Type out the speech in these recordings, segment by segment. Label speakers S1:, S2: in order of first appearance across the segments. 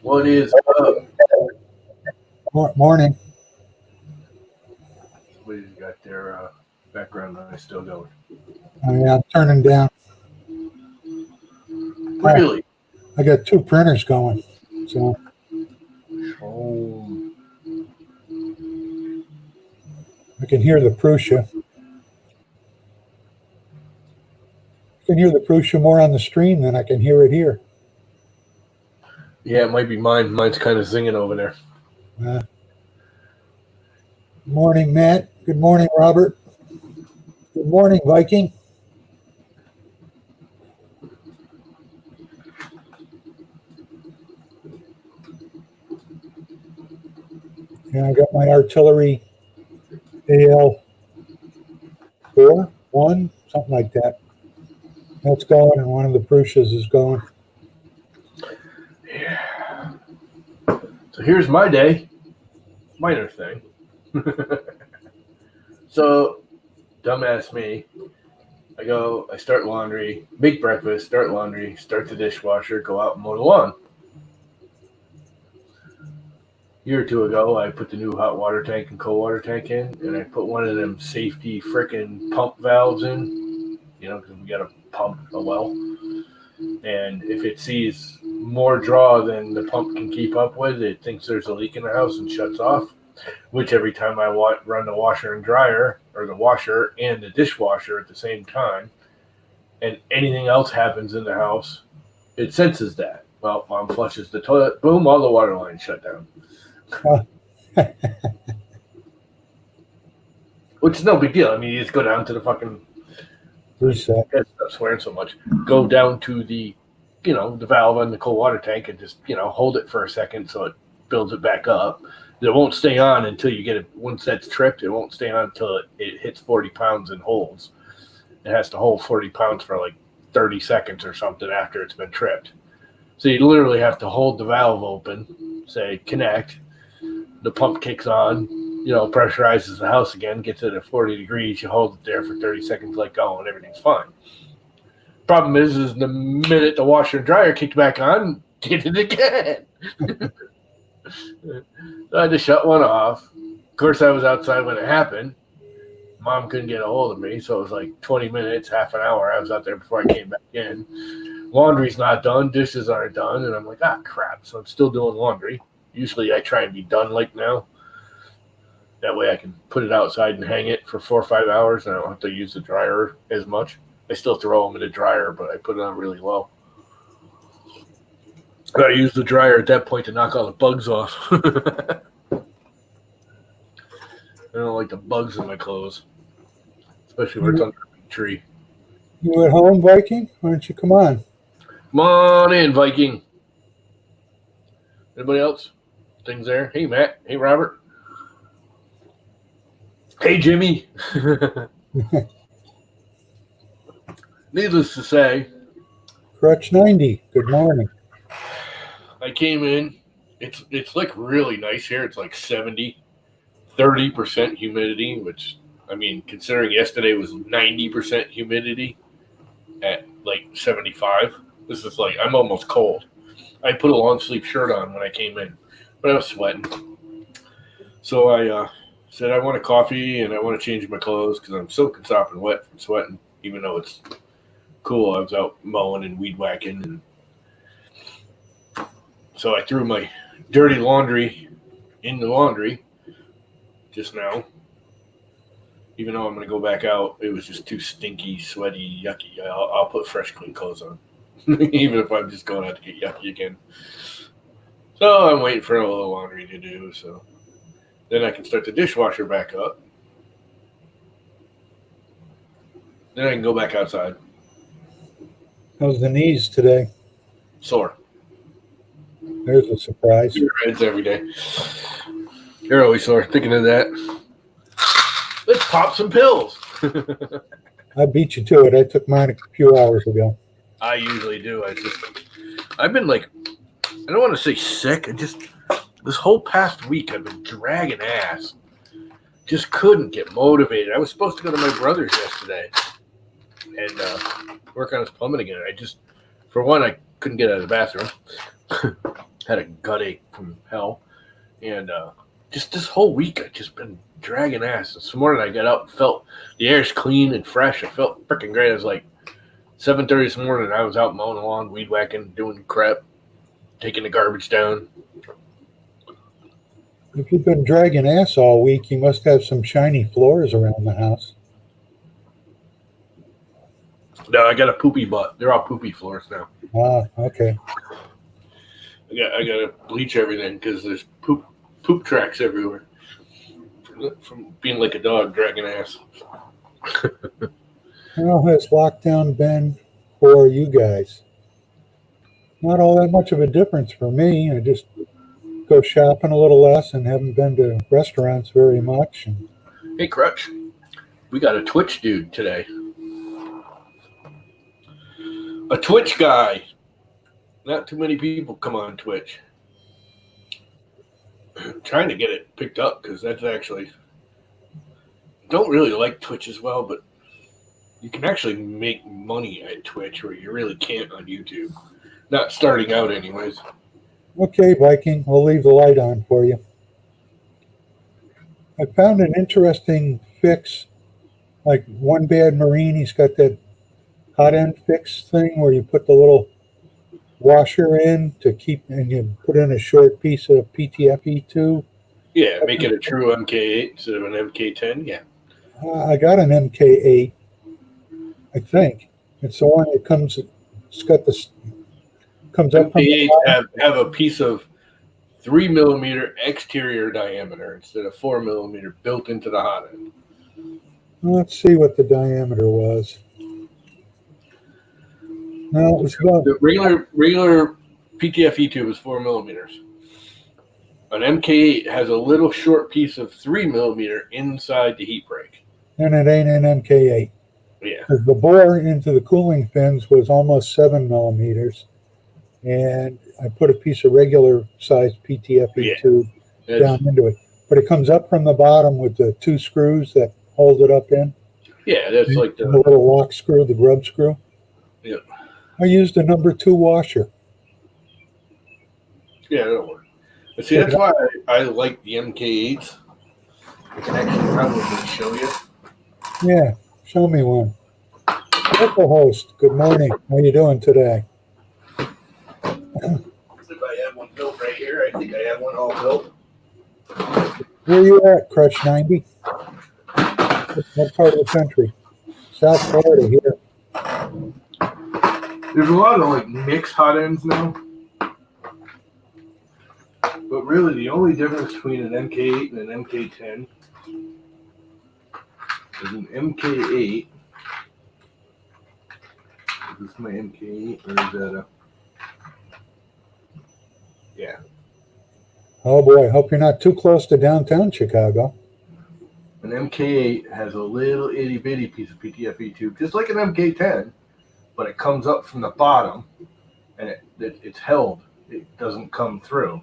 S1: What is up?
S2: Morning.
S1: What do you got there? Background noise still going.
S2: I'm turning down.
S1: Really?
S2: I got two printers going, so
S1: Oh,
S2: I can hear the Prusa. I can hear the Prusa more on the stream than I can hear it here.
S1: yeah, it might be mine. Mine's kind of zinging over there.
S2: Good morning, Matt. Good morning, Robert. Good morning, Viking. Yeah, I got my artillery AL 1, something like that. That's going, and one of the Prusas is going.
S1: Yeah. So here's my day. Minor thing. So, dumbass me. I start laundry, make breakfast, start laundry, start the dishwasher, go out and mow the lawn. A year or two ago, I put the new hot water tank and cold water tank in, and I put one of them safety frickin' pump valves in, because we got to pump a well. And if it sees more draw than the pump can keep up with, it thinks there's a leak in the house and shuts off, which every time I run the washer and dryer, or the washer and the dishwasher at the same time, and anything else happens in the house, it senses that. Well, mom flushes the toilet, boom, all the water lines shut down. Which is no big deal. I mean, you just go down to the fucking
S2: Reset.
S1: Stop swearing so much. Go down to the, the valve on the cold water tank and just, hold it for a second so it builds it back up. It won't stay on until you get it. Once that's tripped, it won't stay on until it hits 40 pounds and holds. It has to hold 40 pounds for like 30 seconds or something after it's been tripped. So you literally have to hold the valve open, say connect, the pump kicks on, pressurizes the house again, gets it at 40 degrees, you hold it there for 30 seconds, let go, and everything's fine. Problem is the minute the washer and dryer kicked back on, did it again. So I had to shut one off. Of course, I was outside when it happened. Mom couldn't get a hold of me, so it was like 20 minutes, half an hour. I was out there before I came back in. Laundry's not done, dishes aren't done, and I'm like, crap. So I'm still doing laundry. Usually I try and be done like now. That way I can put it outside and hang it for 4 or 5 hours, and I don't have to use the dryer as much. I still throw them in the dryer, but I put it on really low. I use the dryer at that point to knock all the bugs off. I don't like the bugs in my clothes, especially where it's under a big tree.
S2: You at home, Viking? Why don't you come on?
S1: Come on in, Viking. Anybody else? Things there? Hey, Matt. Hey, Robert. Hey, Jimmy. Needless to say,
S2: Crutch 90. Good morning.
S1: I came in. It's like really nice here. It's like 70, 30% humidity, which, I mean, considering yesterday was 90% humidity at like 75, this is like, I'm almost cold. I put a long sleeve shirt on when I came in, but I was sweating. So I said I want a coffee and I want to change my clothes because I'm soaking sopping wet from sweating, even though it's cool. I was out mowing and weed whacking, and so I threw my dirty laundry in the laundry just now. Even though I'm going to go back out, it was just too stinky, sweaty, yucky. I'll put fresh, clean clothes on, even if I'm just going out to get yucky again. So I'm waiting for a little laundry to do, so then I can start the dishwasher back up. Then I can go back outside.
S2: How's the knees today?
S1: Sore.
S2: There's a surprise.
S1: Your heads every day. You're always sore. Thinking of that. Let's pop some pills.
S2: I beat you to it. I took mine a few hours ago.
S1: I usually do. I've been like, I don't want to say sick. This whole past week I've been dragging ass. Just couldn't get motivated. I was supposed to go to my brother's yesterday and work on his plumbing again. For one, I couldn't get out of the bathroom. Had a gut ache from hell. And just this whole week, I've just been dragging ass. This morning I got up, felt the air's clean and fresh. I felt freaking great. It was like 7:30 this morning. I was out mowing the lawn, weed whacking, doing crap, taking the garbage down.
S2: If you've been dragging ass all week, you must have some shiny floors around the house.
S1: No, I got a poopy butt. They're all poopy floors now.
S2: Ah, okay.
S1: I got to bleach everything because there's poop tracks everywhere from being like a dog dragging ass.
S2: How has lockdown been for you guys? Not all that much of a difference for me. I just go shopping a little less and haven't been to restaurants very much. And
S1: Hey, Crutch, we got a Twitch dude today. A Twitch guy. Not too many people come on Twitch. Trying to get it picked up because that's actually... Don't really like Twitch as well, but you can actually make money at Twitch where you really can't on YouTube. Not starting out anyways.
S2: okay, Viking, we'll leave the light on for you. I found an interesting fix. Like One Bad Marine, he's got that hot end fix thing where you put the little washer in to keep, and you put in a short piece of PTFE2.
S1: Yeah, make it a true MK8 instead of an MK10. Yeah.
S2: I got an MK8, I think. It's the one that comes. It's got this. Comes up from the
S1: MK8 have a piece of 3 millimeter exterior diameter instead of 4 millimeter built into the hot end.
S2: Let's see what the diameter was. No, it was about
S1: The regular PTFE2 is 4 millimeters. An MK8 has a little short piece of 3 millimeter inside the heat break.
S2: and it ain't an MK8.
S1: Yeah.
S2: The bore into the cooling fins was almost 7 millimeters, and I put a piece of regular sized PTFE2 down into it. But it comes up from the bottom with the 2 screws that hold it up in.
S1: Yeah, that's like
S2: the little lock screw, the grub screw.
S1: Yeah.
S2: I used a number 2 washer.
S1: Yeah, that'll work. But see, that's why I like the MK8s. I can actually probably show you.
S2: Yeah, show me one. Local host, good morning. How you doing today?
S1: If I have one built right here, I think I have one all built.
S2: Where you at, Crutch 90? What part of the country? South Florida here.
S1: There's a lot of like mixed hot ends now. But really the only difference between an MK8 and an MK10 is an MK8. Is this my MK8 or is that a... Yeah.
S2: Oh boy, hope you're not too close to downtown Chicago.
S1: An MK8 has a little itty bitty piece of PTFE tube, just like an MK10, but it comes up from the bottom and it's held. It doesn't come through.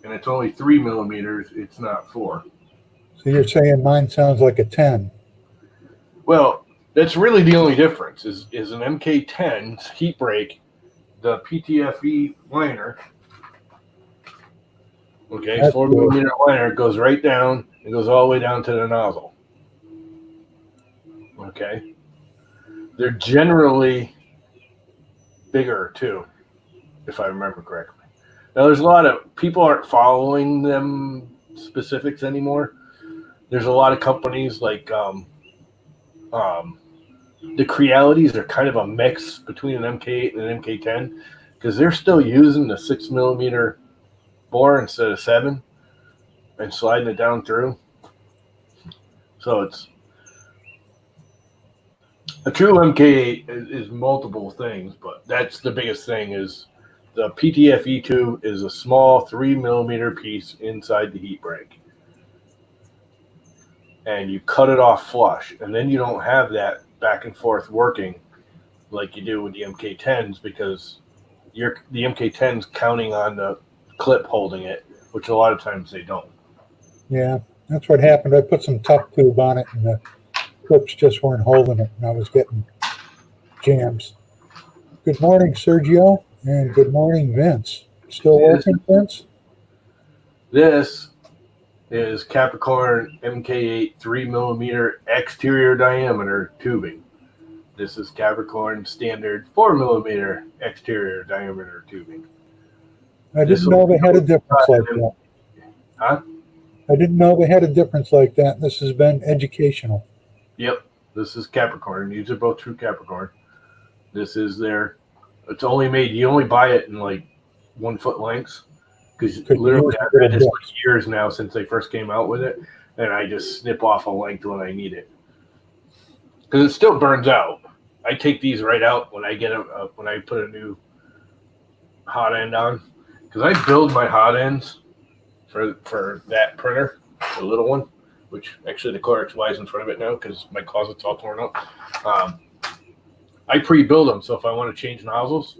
S1: And it's only 3 millimeters, it's not 4.
S2: So you're saying mine sounds like a 10.
S1: Well, that's really the only difference is an MK10's heat break, the PTFE liner. Okay,
S2: That's
S1: 4 millimeter liner goes right down. It goes all the way down to the nozzle. Okay. They're generally bigger too, if I remember correctly. Now, there's a lot of people aren't following them specifics anymore. There's a lot of companies like the Crealities are kind of a mix between an MK8 and an MK10 because they're still using the 6 millimeter bore instead of 7 and sliding it down through. So it's a true MK8 is multiple things, but that's the biggest thing is the PTFE2 is a small 3 millimeter piece inside the heat break. And you cut it off flush, and then you don't have that back and forth working like you do with the MK10s because the MK10's counting on the clip holding it, which a lot of times they don't.
S2: Yeah, that's what happened. I put some tuck tube on it and the clips just weren't holding it and I was getting jams. Good morning, Sergio. And good morning, Vince. Still working, Vince?
S1: This is Capricorn MK8 3mm exterior diameter tubing. This is Capricorn standard 4mm exterior diameter tubing.
S2: I didn't know they had a difference like that.
S1: Huh?
S2: I didn't know they had a difference like that. This has been educational.
S1: Yep, this is Capricorn. These are both true Capricorn. This is their, it's only made, you only buy it in like 1 foot lengths. Because literally I've had this for years now since they first came out with it. And I just snip off a length when I need it. Because it still burns out. I take these right out when I get when I put a new hot end on. Because I build my hot ends for that printer, the little one, which actually the CoreXY is in front of it now because my closet's all torn up. I pre-build them, so if I want to change nozzles,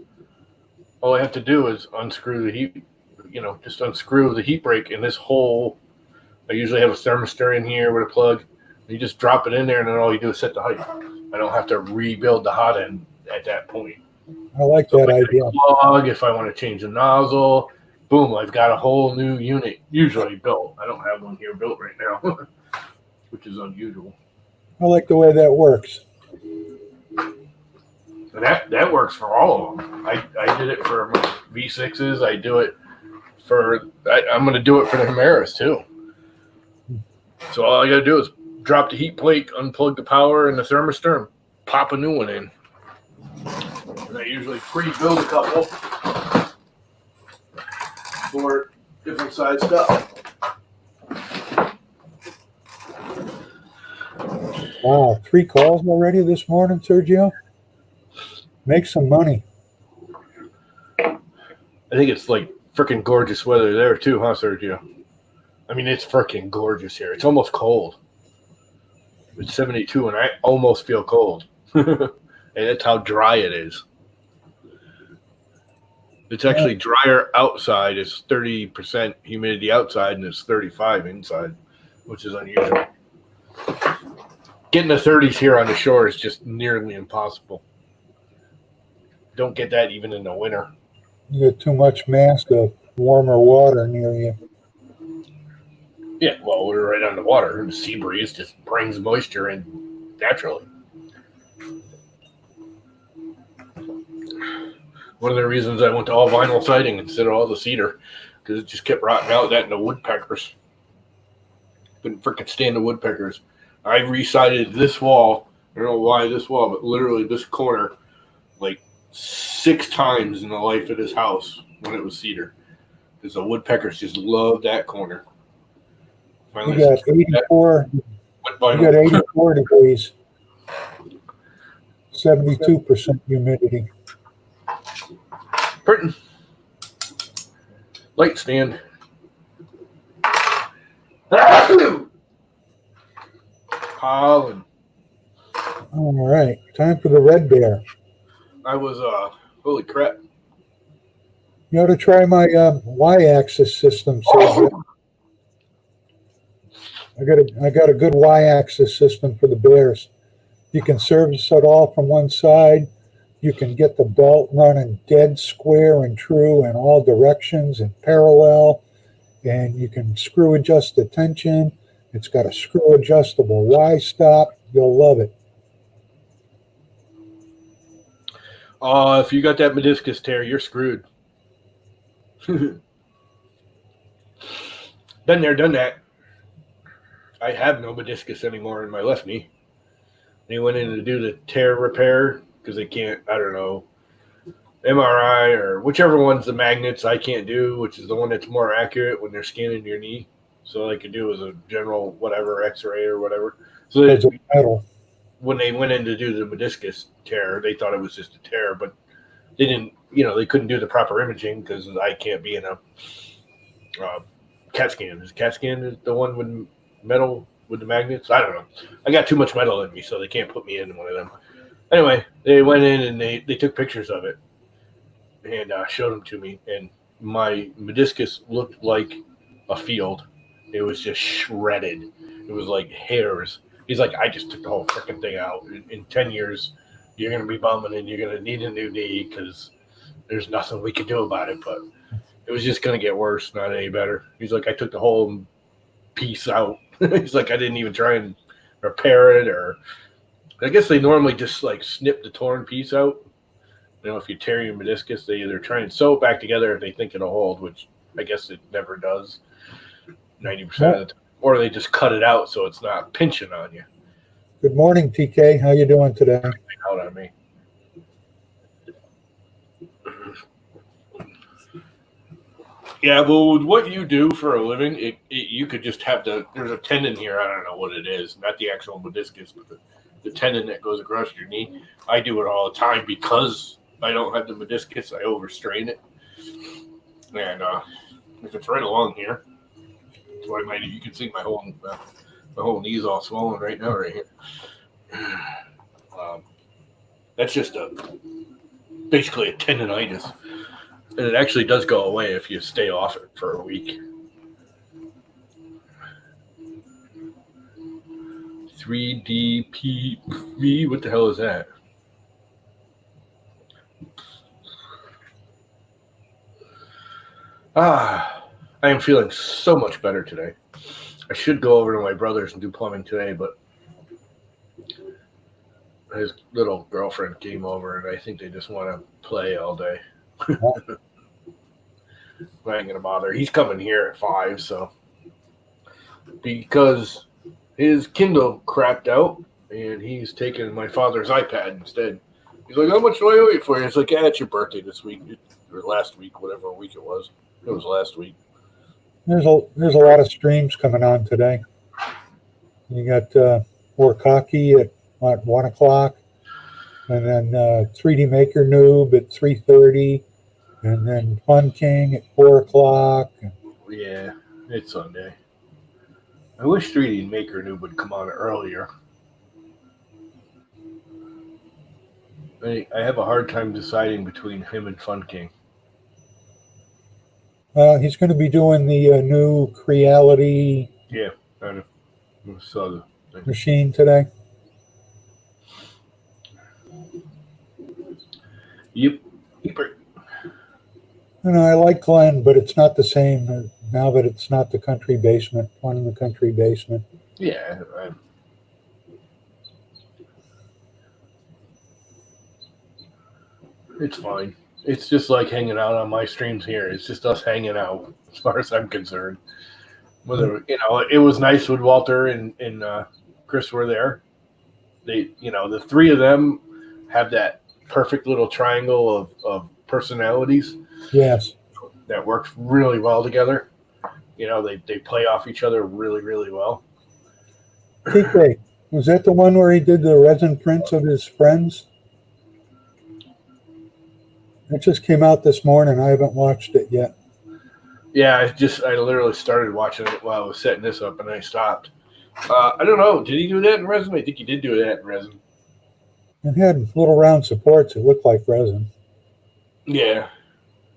S1: all I have to do is unscrew the heat, just unscrew the heat break in this hole. I usually have a thermistor in here with a plug. You just drop it in there, and then all you do is set the height. I don't have to rebuild the hot end at that point.
S2: I like that idea.
S1: Plug, if I want to change the nozzle, boom, I've got a whole new unit usually built. I don't have one here built right now, which is unusual.
S2: I like the way that works.
S1: And that works for all of them. I did it for my V6s. I do it for, I'm going to do it for the Chimeras too. So all I got to do is drop the heat plate, unplug the power and the thermistor, and pop a new one in. And I usually pre-build a couple for different size stuff.
S2: Wow, 3 calls already this morning, Sergio? Make some money.
S1: I think it's like freaking gorgeous weather there too, huh, Sergio? I mean, it's freaking gorgeous here. It's almost cold. It's 72 and I almost feel cold. And that's how dry it is. It's actually drier outside. It's 30% humidity outside and it's 35 inside, which is unusual. Getting the 30s here on the shore is just nearly impossible. Don't get that even in the winter.
S2: You got too much mass of warmer water near you.
S1: Yeah, well, we're right on the water. The sea breeze just brings moisture in naturally. One of the reasons I went to all vinyl siding instead of all the cedar, because it just kept rotting out, that and the woodpeckers. Couldn't freaking stand the woodpeckers. I re-sided this wall. I don't know why this wall, but literally this corner, like 6 times in the life of this house when it was cedar. Because the woodpeckers just loved that corner.
S2: You got 84. You got 84 degrees. 72% humidity.
S1: Printing. Light stand. Pollen.
S2: All right, time for the red bear.
S1: I was holy crap.
S2: You ought to try my y-axis system, Sergio. I got a good y-axis system for the bears. You can service it all from one side. You can get the belt running dead square and true in all directions and parallel. And you can screw adjust the tension. It's got a screw adjustable Y-stop. You'll love it.
S1: If you got that meniscus tear, you're screwed. Been there, done that. I have no meniscus anymore in my left knee. They went in to do the tear repair because they can't, I don't know, MRI or whichever one's the magnets I can't do, which is the one that's more accurate when they're scanning your knee. So all they could do is a general whatever X-ray or whatever. So when they went in to do the meniscus tear, they thought it was just a tear, but they didn't, they couldn't do the proper imaging because I can't be in a CAT scan. Is CAT scan is the one with metal with the magnets? I don't know. I got too much metal in me, so they can't put me in one of them. Anyway, they went in and they took pictures of it and showed them to me. And my meniscus looked like a field. It was just shredded. It was like hairs. He's like, I just took the whole freaking thing out. In 10 years, you're going to be bumming and you're going to need a new knee because there's nothing we could do about it, but it was just going to get worse, not any better. He's like, I took the whole piece out. He's like, I didn't even try and repair it, or I guess they normally just like snip the torn piece out. You know, if you tear your meniscus, they either try and sew it back together if they think it'll hold, which I guess it never does 90% of the time, or they just cut it out so it's not pinching on you.
S2: Good morning, TK. How you doing today?
S1: Out on me. Yeah, well, with what you do for a living, you could just have there's a tendon here. I don't know what it is, not the actual meniscus, but the tendon that goes across your knee. I do it all the time because I don't have the meniscus. I overstrain it. And if it's right along here, so you can see my whole knee's all swollen right now, right here. That's just basically a tendonitis. And it actually does go away if you stay off it for a week. 3DPV, what the hell is that? I am feeling so much better today. I should go over to my brother's and do plumbing today, but his little girlfriend came over, and I think they just want to play all day. I ain't gonna bother. He's coming here at 5, so because his Kindle crapped out, and he's taking my father's iPad instead. He's like, "How much do I owe you for you?" It's like, "Yeah, it's your birthday this week or last week, whatever week it was. It was last week."
S2: There's a lot of streams coming on today. You got Warcocky at 1 o'clock, and then 3D Maker Noob at 3:30. And then Fun King at 4 o'clock.
S1: Yeah, it's Sunday. I wish 3D Maker Noob would come on earlier. I have a hard time deciding between him and Fun King.
S2: He's going to be doing the new Creality
S1: I saw the thing.
S2: Machine today.
S1: Yep.
S2: I like Glenn, but it's not the same now that it's not the country basement, one in the country basement.
S1: Yeah. It's fine. It's just like hanging out on my streams here. It's just us hanging out, as far as I'm concerned. Whether it was nice when Walter and Chris were there. They, the three of them have that perfect little triangle of personalities.
S2: Yes.
S1: That works really well together. They play off each other really, really well.
S2: TK, was that the one where he did the resin prints of his friends? It just came out this morning. I haven't watched it yet.
S1: Yeah, I literally started watching it while I was setting this up, and I stopped. I don't know. Did he do that in resin? I think he did do that in resin.
S2: It had little round supports. It looked like resin.
S1: Yeah.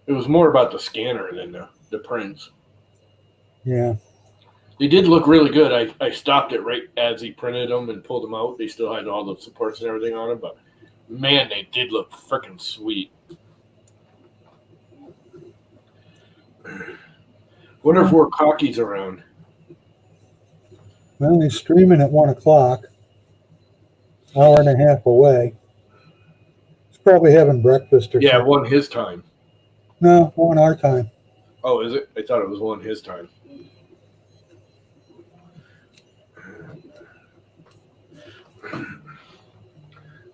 S1: It was more about the scanner than the prints.
S2: Yeah.
S1: They did look really good. I stopped it right as he printed them and pulled them out. They still had all the supports and everything on them, but man, they did look freaking sweet. Wonder if Warcocky's around.
S2: Well, he's streaming at 1 o'clock, hour and a half away. He's probably having breakfast or something.
S1: Yeah, 1 his time.
S2: No, 1 our time.
S1: Oh, is it? I thought it was 1 his time.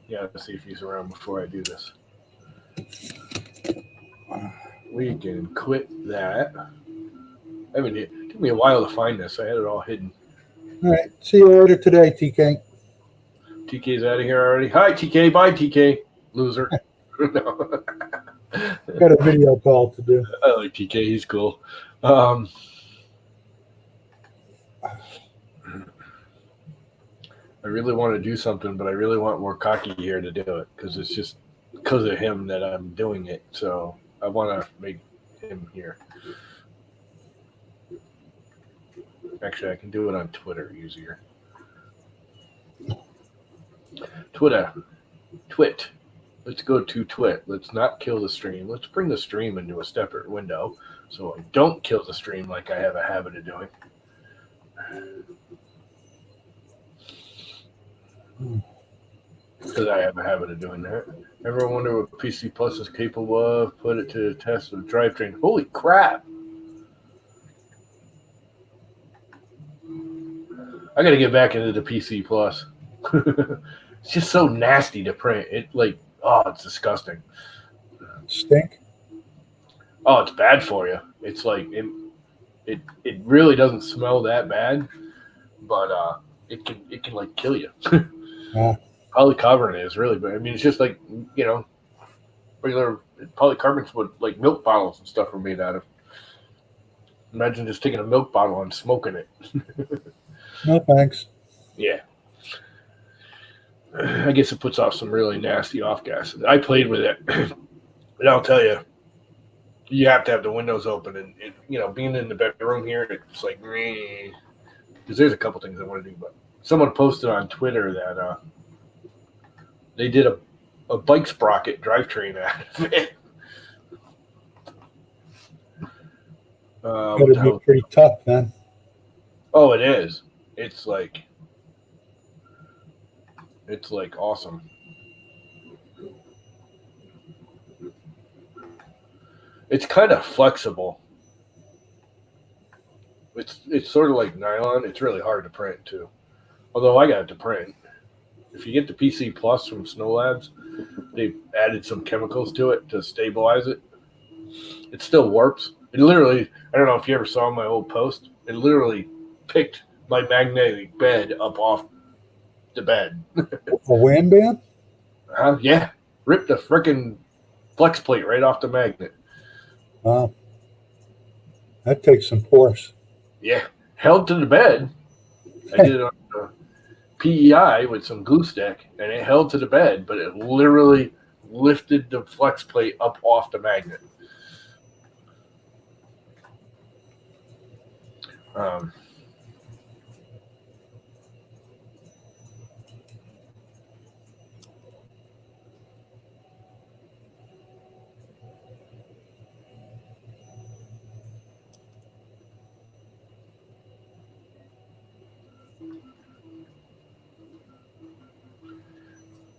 S1: Yeah, let's see if he's around before I do this. We can quit that. It took me a while to find this. I had it all hidden.
S2: All right. See you later today, TK.
S1: TK's out of here already. Hi, TK. Bye, TK. Loser. No.
S2: Got a video call to do.
S1: I like TK. He's cool. I really want to do something, but I really want more Cocky here to do it because it's just because of him that I'm doing it. So I want to make him here. Actually, I can do it on Twitter easier. Twitter. Twit. Let's go to twit. Let's not kill the stream. Let's bring the stream into a separate window so I don't kill the stream like I have a habit of doing. Because I have a habit of doing that. Ever wonder what PC Plus is capable of? Put it to the test with drivetrain. Holy crap! I gotta get back into the PC Plus. It's just so nasty to print. It's disgusting.
S2: Stink?
S1: Oh, it's bad for you. It's like it really doesn't smell that bad, but it can like kill you.
S2: Yeah.
S1: Polycarbonate is really bad. I mean, it's just like, regular polycarbonate's what like milk bottles and stuff are made out of. Imagine just taking a milk bottle and smoking it.
S2: No thanks.
S1: Yeah. I guess it puts off some really nasty off gases. I played with it, and I'll tell you, you have to have the windows open, and being in the bedroom here, it's like, because there's a couple things I want to do. But someone posted on Twitter that they did a bike sprocket drivetrain out of it.
S2: It'll be pretty tough then.
S1: Oh, it is. It's like awesome. It's kind of flexible. It's sort of like nylon. It's really hard to print too. Although I got it to print. If you get the PC Plus from Snow Labs, they've added some chemicals to it to stabilize it. It still warps. It literally, I don't know if you ever saw my old post, it literally picked my magnetic bed up off the bed.
S2: A WAN band?
S1: Yeah. Ripped the frickin' flex plate right off the magnet.
S2: Wow. That takes some force.
S1: Yeah. Held to the bed. I did it on PEI with some glue stick, and it held to the bed, but it literally lifted the flex plate up off the magnet.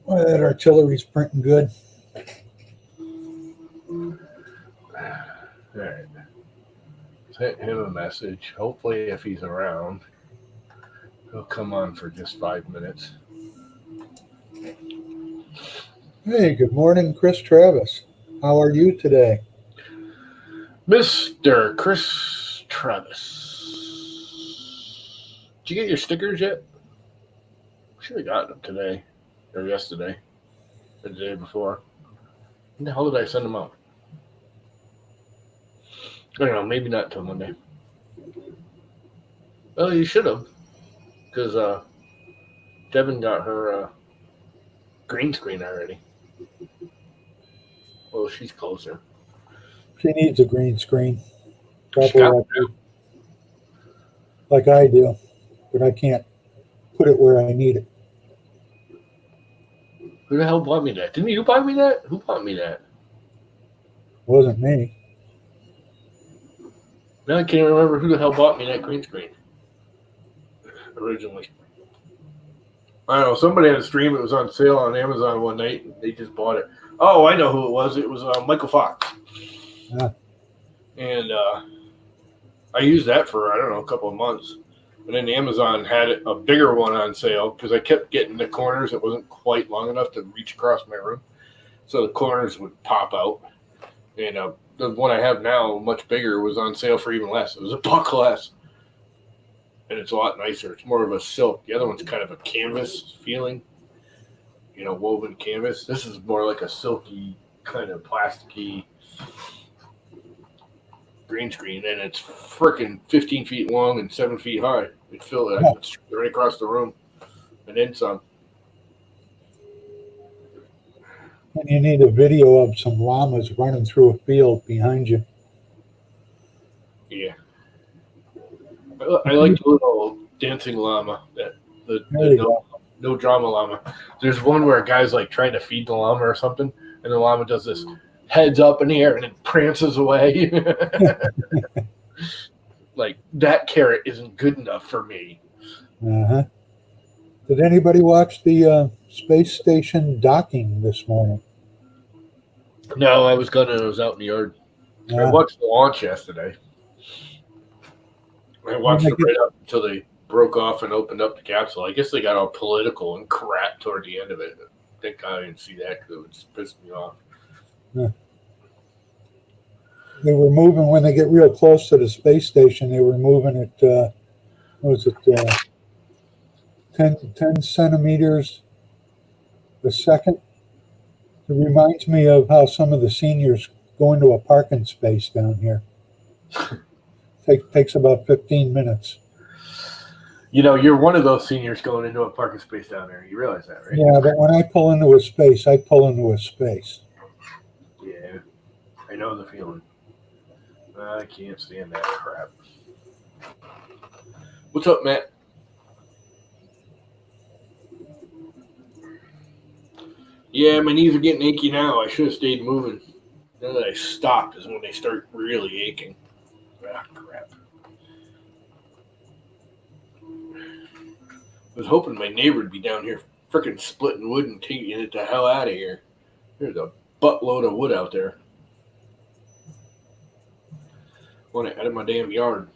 S2: Well, that artillery's printing good.
S1: All right. Sent him a message. Hopefully, if he's around, he'll come on for just 5 minutes.
S2: Hey, good morning, Chris Travis. How are you today?
S1: Mr. Chris Travis. Did you get your stickers yet? Should have gotten them today or yesterday or the day before. When the hell did I send them out? I don't know, maybe not till Monday. Well, you should have, because Devin got her green screen already. Well, she's closer.
S2: She needs a green screen. Probably like I do, but I can't put it where I need it.
S1: Who the hell bought me that? Didn't you buy me that? Who bought me that?
S2: Wasn't me.
S1: Now I can't remember who the hell bought me that green screen originally. I don't know. Somebody had a stream. It was on sale on Amazon one night. And they just bought it. Oh, I know who it was. It was Michael Fox.
S2: Yeah.
S1: And I used that for, I don't know, a couple of months. And then Amazon had a bigger one on sale because I kept getting the corners. It wasn't quite long enough to reach across my room. So the corners would pop out. And the one I have now, much bigger, was on sale for even less. It was $1 less. And it's a lot nicer. It's more of a silk. The other one's kind of a canvas feeling, woven canvas. This is more like a silky, kind of plasticky green screen, and it's freaking 15 feet long and 7 feet high. It filled it right across the room, and then some.
S2: And you need a video of some llamas running through a field behind you.
S1: Yeah. I like the little dancing llama.
S2: There you go.
S1: No drama llama. There's one where a guy's like trying to feed the llama or something, and the llama does this heads up in the air and it prances away. Like, that carrot isn't good enough for me.
S2: Uh-huh. Did anybody watch the space station docking this morning?
S1: No, I was out in the yard. I watched the launch yesterday. I watched it right up until they broke off and opened up the capsule. I guess they got all political and crap toward the end of it. Thank God I didn't see that because it would just piss me off.
S2: Yeah. They were moving, when they get real close to the space station, they were moving at, 10 centimeters a second. It reminds me of how some of the seniors go into a parking space down here. Takes about 15 minutes.
S1: You know, you're one of those seniors going into a parking space down there. You realize that, right?
S2: Yeah, but when I pull into a space, I pull into a space.
S1: Yeah, I know the feeling. I can't stand that crap. What's up, Matt? Yeah, my knees are getting achy now. I should have stayed moving. Now that I stopped is when they start really aching. Ah, crap. I was hoping my neighbor would be down here freaking splitting wood and taking it the hell out of here. There's a buttload of wood out there. I want it out of my damn yard.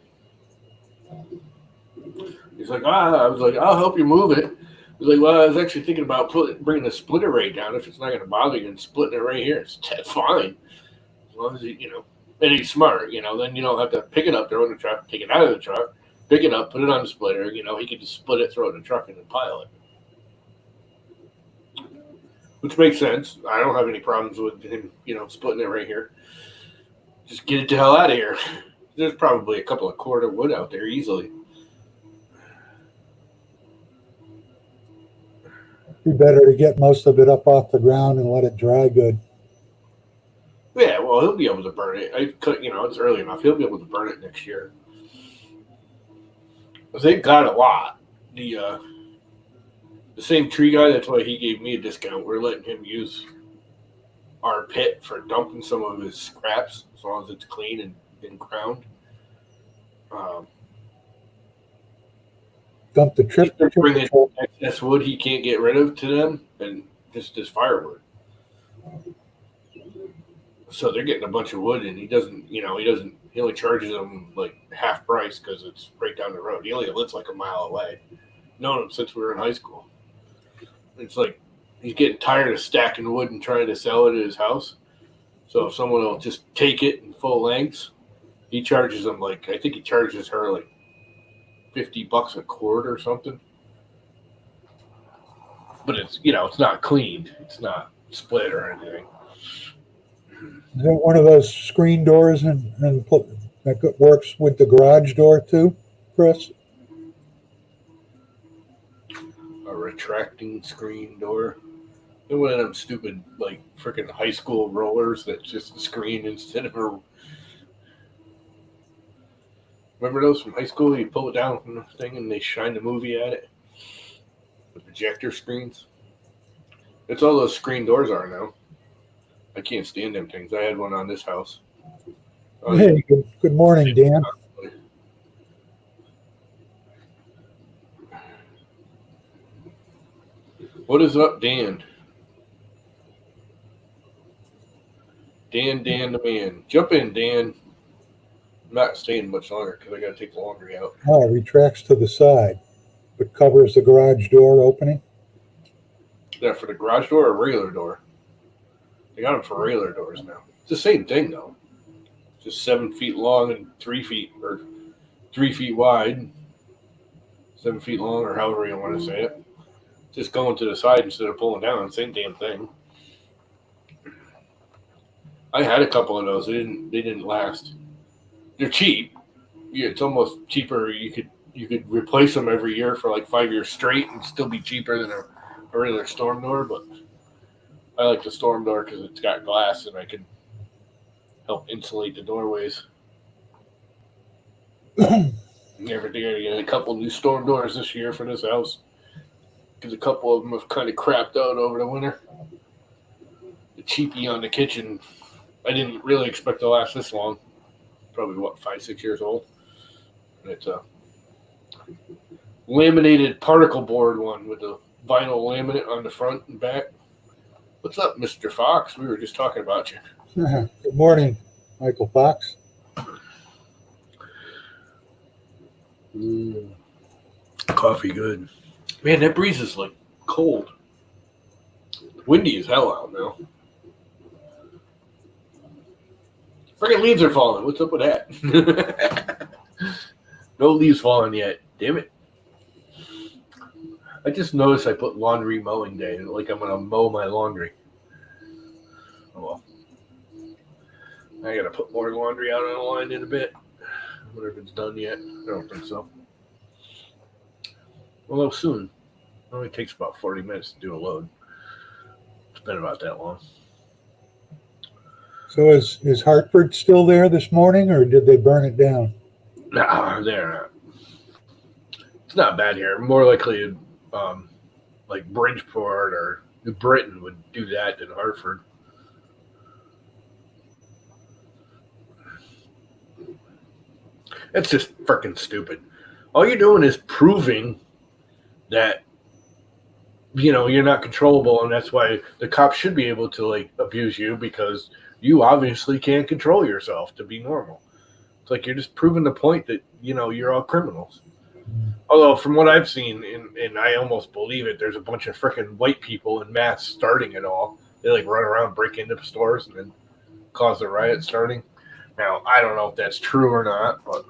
S1: He's like, I was like, I'll help you move it. He's like, well, I was actually thinking about bringing the splitter right down if it's not going to bother you and splitting it right here. It's fine. As long as you and he's smart, then you don't have to pick it up, throw it in the truck, take it out of the truck, pick it up, put it on the splitter. He could just split it, throw it in the truck, and then pile it. Which makes sense. I don't have any problems with him, splitting it right here. Just get it the hell out of here. There's probably a couple of cord of wood out there easily.
S2: Be better to get most of it up off the ground and let it dry good.
S1: Yeah, well, he'll be able to burn it. It's early enough. He'll be able to burn it next year. They've got a lot. The same tree guy, that's why he gave me a discount. We're letting him use our pit for dumping some of his scraps, as long as it's clean and ground.
S2: Dump the trip.
S1: Bring in excess wood he can't get rid of to them, and just his firewood. So they're getting a bunch of wood, and he only charges them like half price because it's right down the road. He only lives like a mile away. Known him since we were in high school. It's like he's getting tired of stacking wood and trying to sell it at his house. So if someone will just take it in full lengths, he charges them I think he charges her like $50 a cord or something. But it's it's not cleaned. It's not split or anything.
S2: Is that one of those screen doors that works with the garage door too, Chris?
S1: A retracting screen door. And one of them stupid freaking high school rollers that's just a screen instead of a. Remember those from high school? You pull it down from the thing and they shine the movie at it. The projector screens. That's all those screen doors are now. I can't stand them things. I had one on this house.
S2: Hey, good morning, Dan.
S1: What is up, Dan? Dan the man. Jump in, Dan. I'm not staying much longer because I got to take the laundry out.
S2: Oh, it retracts to the side, but covers the garage door opening.
S1: Is that for the garage door or regular door? They got them for regular doors now. It's the same thing, though. Just 7 feet long and 3 feet, or 3 feet wide. 7 feet long, or however you want to say it. Just going to the side instead of pulling down. Same damn thing. I had a couple of those. They didn't last. They're cheap. Yeah, it's almost cheaper. You could replace them every year for like 5 years straight and still be cheaper than a regular storm door, but I like the storm door because it's got glass and I can help insulate the doorways. Everything. I get a couple new storm doors this year for this house. because a couple of them have kind of crapped out over the winter. The cheapie on the kitchen, I didn't really expect to last this long. Probably, 5, 6 years old. And it's a laminated particle board one with the vinyl laminate on the front and back. What's up, Mr. Fox? We were just talking about you.
S2: Good morning, Michael Fox.
S1: Coffee good. Man, that breeze is like cold. Windy as hell out now. Freaking leaves are falling. What's up with that? No leaves falling yet. Damn it. I just noticed I put laundry mowing day. Like I'm going to mow my laundry. Oh well. I got to put more laundry out on the line in a bit. I wonder if it's done yet. I don't think so. Although soon. It only takes about 40 minutes to do a load. It's been about that long.
S2: So is Hartford still there this morning, or did they burn it down?
S1: Nah, they're not. It's not bad here. More likely, like Bridgeport or New Britain would do that than Hartford. That's just freaking stupid. All you're doing is proving that, you know, you're not controllable, and that's why the cops should be able to, like, abuse you, because you obviously can't control yourself to be normal. It's like you're just proving the point that, you know, you're all criminals. Although, from what I've seen, and I almost believe it, there's a bunch of freaking white people in mass starting it all. They, like, run around, break into stores, and then cause a riot starting. Now, I don't know if that's true or not, but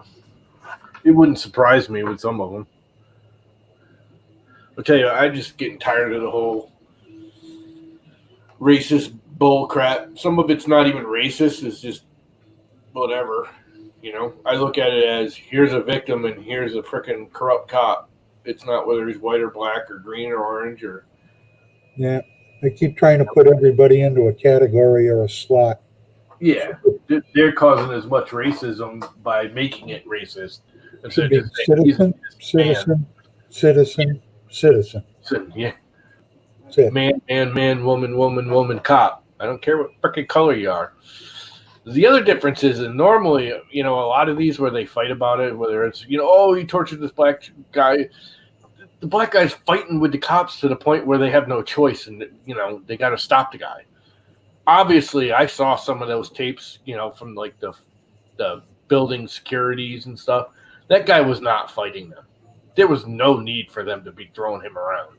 S1: it wouldn't surprise me with some of them. I'll tell you, I'm just getting tired of the whole racist bull crap. Some of it's not even racist. It's just whatever. You know, I look at it as here's a victim and here's a freaking corrupt cop. It's not whether he's white or black or green or orange or.
S2: Yeah, they keep trying to put everybody into a category or a slot.
S1: Yeah, they're causing as much racism by making it racist.
S2: Should be citizen, citizen.
S1: Yeah.
S2: That's it.
S1: Man, woman, cop. I don't care what freaking color you are. The other difference is that normally, you know, a lot of these where they fight about it, whether it's, you know, oh, he tortured this black guy. The black guy's fighting with the cops to the point where they have no choice and, you know, they got to stop the guy. Obviously, I saw some of those tapes, you know, from like the building securities and stuff. That guy was not fighting them. There was no need for them to be throwing him around.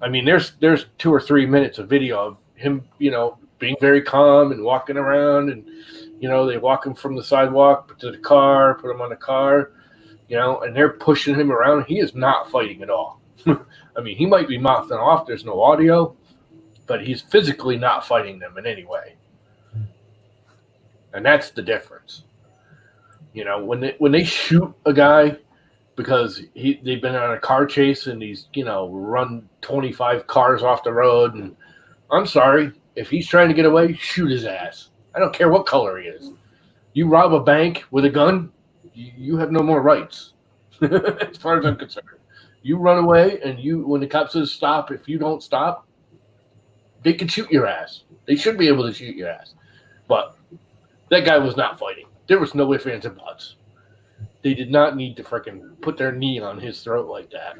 S1: I mean, there's 2 or 3 minutes of video of him, you know, being very calm and walking around, and, you know, they walk him from the sidewalk to the car, put him on the car, you know, and they're pushing him around. He is not fighting at all. I mean, he might be mouthing off. There's no audio, but he's physically not fighting them in any way. And that's the difference. You know, when they shoot a guy because they've been on a car chase and he's, you know, run 25 cars off the road, and I'm sorry, if he's trying to get away, shoot his ass. I don't care what color he is. You rob a bank with a gun, you have no more rights, as far as I'm concerned. You run away, and when the cop says stop, if you don't stop, they can shoot your ass. They should be able to shoot your ass. But that guy was not fighting. There was no ifs, ands, and buts. They did not need to freaking put their knee on his throat like that.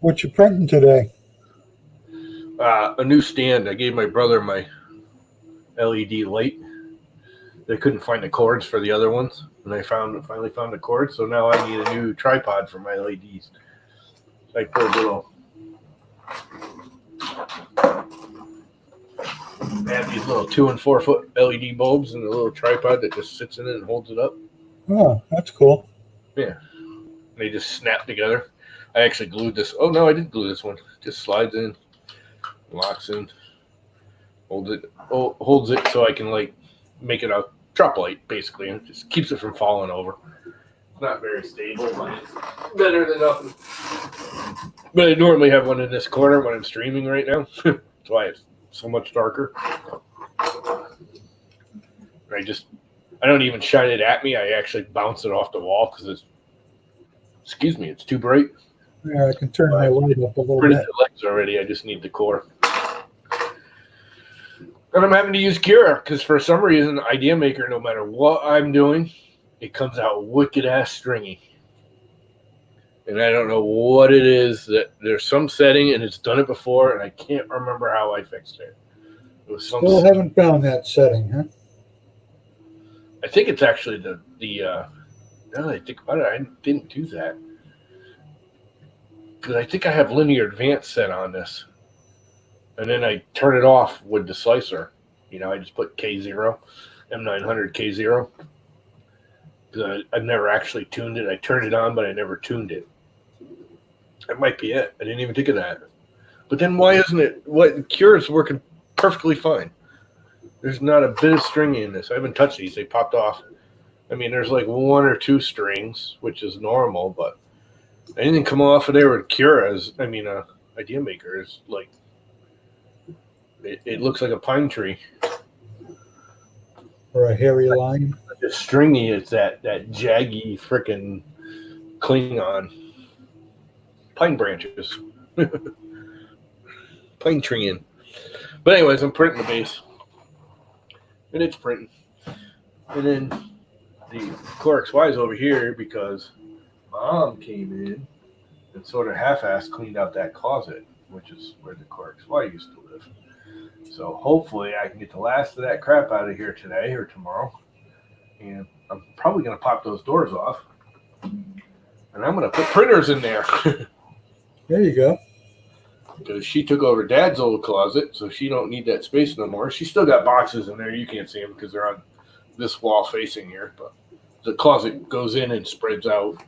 S2: What you printing today?
S1: A new stand. I gave my brother my LED light. They couldn't find the cords for the other ones, and I finally found the cords. So now I need a new tripod for my LEDs. So I put a little. I have these little 2 and 4 foot LED bulbs and a little tripod that just sits in it and holds it up.
S2: Oh, that's cool.
S1: Yeah, they just snap together. I actually glued this. Oh no, I didn't glue this one. It just slides in, locks in, holds it so I can like make it a drop light basically, and it just keeps it from falling over. It's not very stable, but it's better than nothing. But I normally have one in this corner when I'm streaming right now. That's why it's so much darker. I don't even shine it at me. I actually bounce it off the wall because it's too bright.
S2: Yeah, I can turn my light up a little
S1: Printed
S2: bit.
S1: the legs already. I just need the core. And I'm having to use Cura because for some reason, Idea Maker, no matter what I'm doing, it comes out wicked ass stringy. And I don't know what it is. That there's some setting and it's done it before, and I can't remember how I fixed it. It was some.
S2: Still haven't found that setting, huh?
S1: I think it's actually the. Now that I think about it, I didn't do that because I think I have linear advance set on this, and then I turn it off with the slicer. You know, I just put K0, M900 K0. Because I've never actually tuned it. I turned it on, but I never tuned it. That might be it. I didn't even think of that. But then why isn't it? What Cure is working perfectly fine. There's not a bit of stringy in this. I haven't touched these. They popped off. I mean, there's like one or two strings, which is normal, but anything come off of there with Cure Idea Maker is like, it looks like a pine tree.
S2: Or a hairy line.
S1: The stringy is that jaggy frickin' Klingon. Pine branches. Pine treeing. But anyways, I'm printing the base. And it's printing. And then the Core XY is over here because Mom came in and sort of half-assed cleaned out that closet, which is where the Core XY used to live. So hopefully I can get the last of that crap out of here today or tomorrow. And I'm probably going to pop those doors off. And I'm going to put printers in there.
S2: There you go.
S1: Because she took over Dad's old closet, so she don't need that space no more. She still got boxes in there. You can't see them because they're on this wall facing here. But the closet goes in and spreads out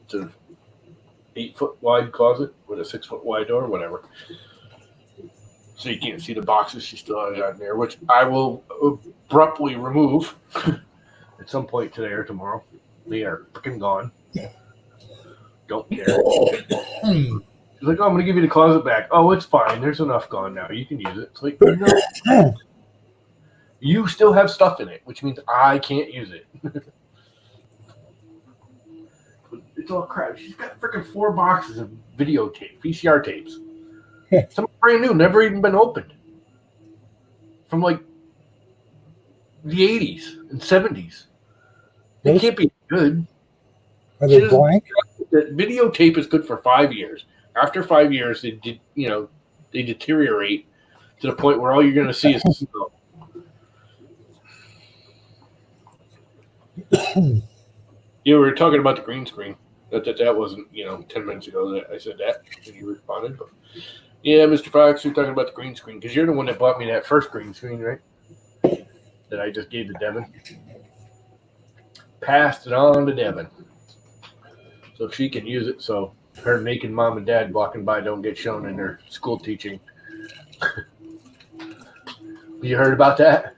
S1: to 8-foot wide closet with a 6-foot wide door, whatever. So you can't see the boxes she still has in there, which I will abruptly remove at some point today or tomorrow. They are freaking gone. Don't care. She's like, oh, I'm going to give you the closet back. Oh, it's fine. There's enough gone now. You can use it. It's like, no. You still have stuff in it, which means I can't use it. It's all crap. She's got freaking 4 boxes of videotape, VCR tapes. Some brand new, never even been opened. From like the 80s and 70s. They can't be good.
S2: Are they blank?
S1: The videotape is good for 5 years. After 5 years, they deteriorate to the point where all you're going to see is snow. You were talking about the green screen. That wasn't 10 minutes ago that I said that and you responded. But yeah, Mr. Fox, you're talking about the green screen because you're the one that bought me that first green screen, right? That I just gave to Devin. Passed it on to Devin, so she can use it. So her making Mom and Dad walking by don't get shown in their school teaching. You heard about that?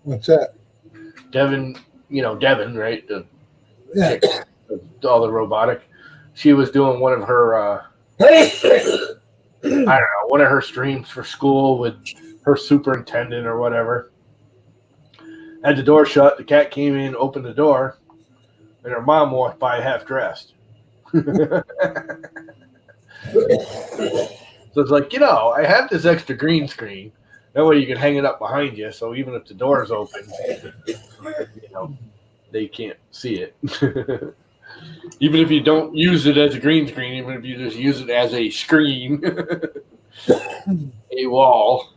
S2: What's that?
S1: Devin, Devin, right?
S2: Yeah.
S1: All the robotic. She was doing one of her, I don't know, one of her streams for school with her superintendent or whatever. Had the door shut. The cat came in, opened the door, and her mom walked by half dressed. So it's like, I have this extra green screen. That way you can hang it up behind you. So even if the door is open, they can't see it. Even if you don't use it as a green screen, even if you just use it as a screen, a wall.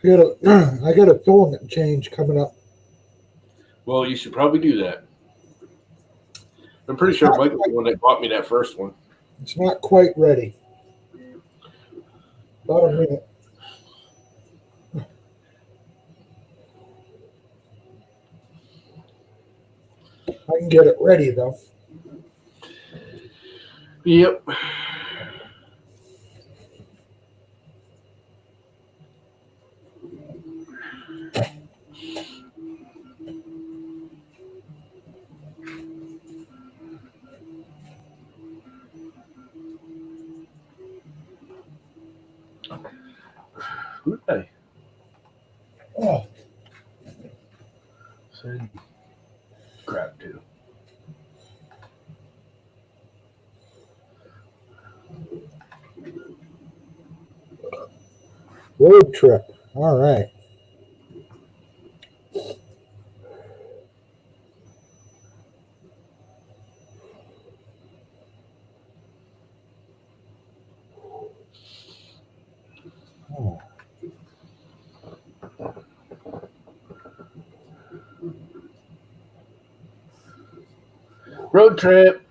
S2: I got a filament change coming up.
S1: Well, you should probably do that. I'm pretty sure Mike was the one that bought me that first one.
S2: It's not quite ready. About a minute. I can get it ready, though.
S1: Yep. Who did I send crap to?
S2: Road trip. All right. Oh.
S1: Road trip.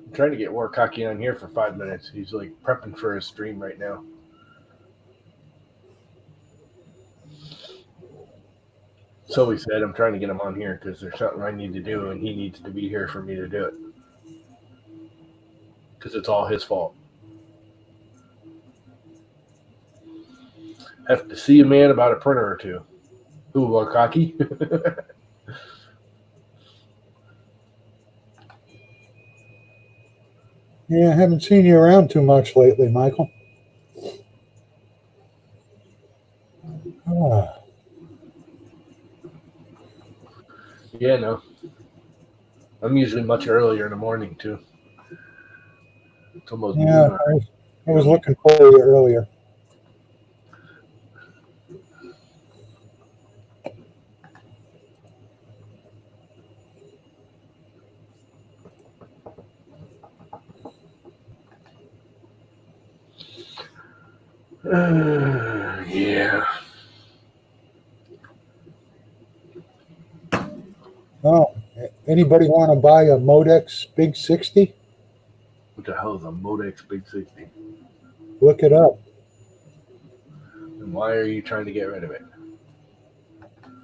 S1: I'm trying to get Warcocky on here for 5 minutes. He's like prepping for his stream right now. So he said, I'm trying to get him on here because there's something I need to do and he needs to be here for me to do it. Because it's all his fault. Have to see a man about a printer or two. Who, Warcocky?
S2: Yeah, I haven't seen you around too much lately, Michael. Ah.
S1: Yeah, no. I'm usually much earlier in the morning, too. It's almost
S2: Yeah,
S1: noon.
S2: I was looking for you earlier.
S1: Yeah.
S2: Oh, anybody want to buy a Modex Big 60?
S1: What the hell is a Modex Big 60?
S2: Look it up.
S1: And why are you trying to get rid of it?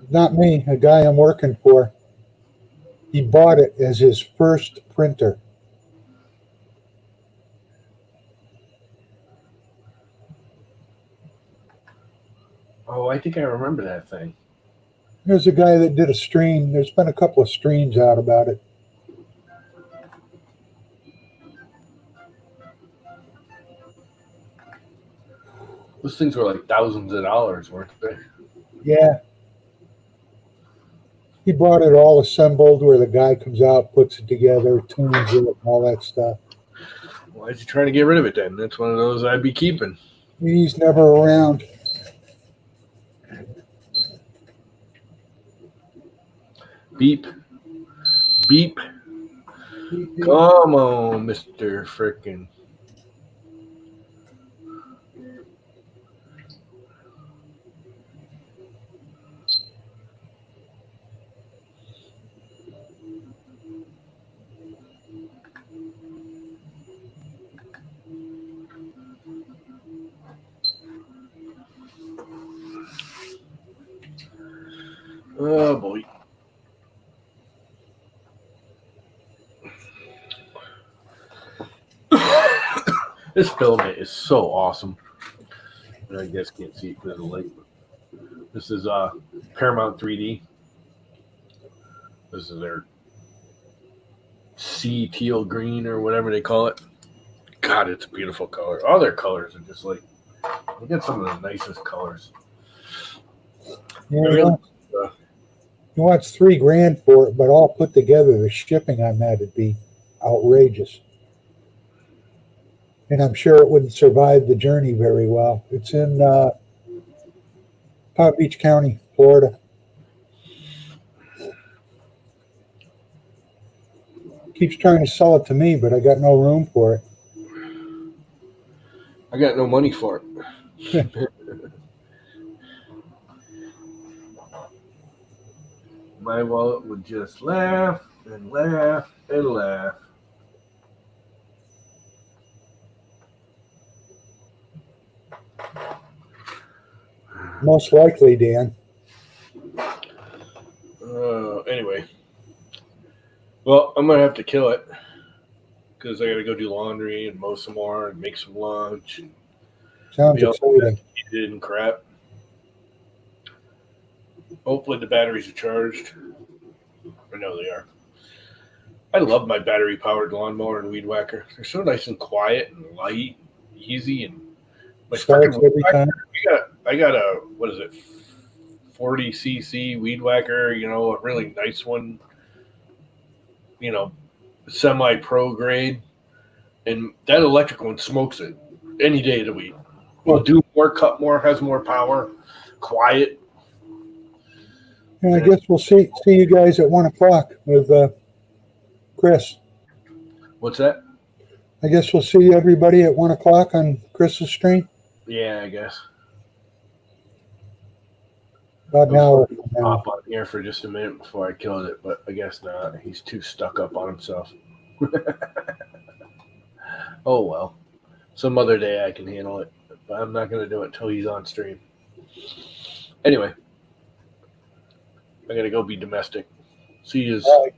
S2: Not me, a guy I'm working for. He bought it as his first printer.
S1: Oh, I think I remember that thing.
S2: There's a guy that did a stream. There's been a couple of streams out about it.
S1: Those things were like thousands of dollars, weren't they?
S2: Yeah. He bought it all assembled where the guy comes out, puts it together, tunes it, all that stuff.
S1: Why is he trying to get rid of it then? That's one of those I'd be keeping.
S2: He's never around.
S1: Beep. Beep. Come on, Mr. Frickin'. Oh, boy. This filament is so awesome. I guess can't see it because of the light. This is Paramount 3D. This is their sea teal green or whatever they call it. God, it's a beautiful color. All their colors are just like, look at some of the nicest colors.
S2: Yeah,
S1: Really,
S2: he wants $3,000 for it, but all put together, the shipping on that would be outrageous. And I'm sure it wouldn't survive the journey very well. It's in Palm Beach County, Florida. Keeps trying to sell it to me, but I got no room for it.
S1: I got no money for it. My wallet would just laugh and laugh and laugh.
S2: Most likely, Dan.
S1: Anyway. Well, I'm going to have to kill it because I got to go do laundry and mow some more and make some lunch. And
S2: Sounds exciting.
S1: And crap. Hopefully the batteries are charged. I know they are. I love my battery-powered lawnmower and weed whacker. They're so nice and quiet and light, and easy, and my
S2: Starts every time.
S1: I got a, what is it, 40cc weed whacker, a really nice one, semi-pro grade. And that electric one smokes it any day of the week. Will do more, cut more, has more power, quiet.
S2: And I guess we'll see you guys at 1 o'clock with Chris.
S1: What's that?
S2: I guess we'll see everybody at 1 o'clock on Chris's stream.
S1: Yeah, I guess.
S2: About an hour from now.
S1: Pop on here for just a minute before I killed it, but I guess not. He's too stuck up on himself. Oh well. Some other day I can handle it, but I'm not going to do it until he's on stream. Anyway, I got to go be domestic. See you.
S2: All right.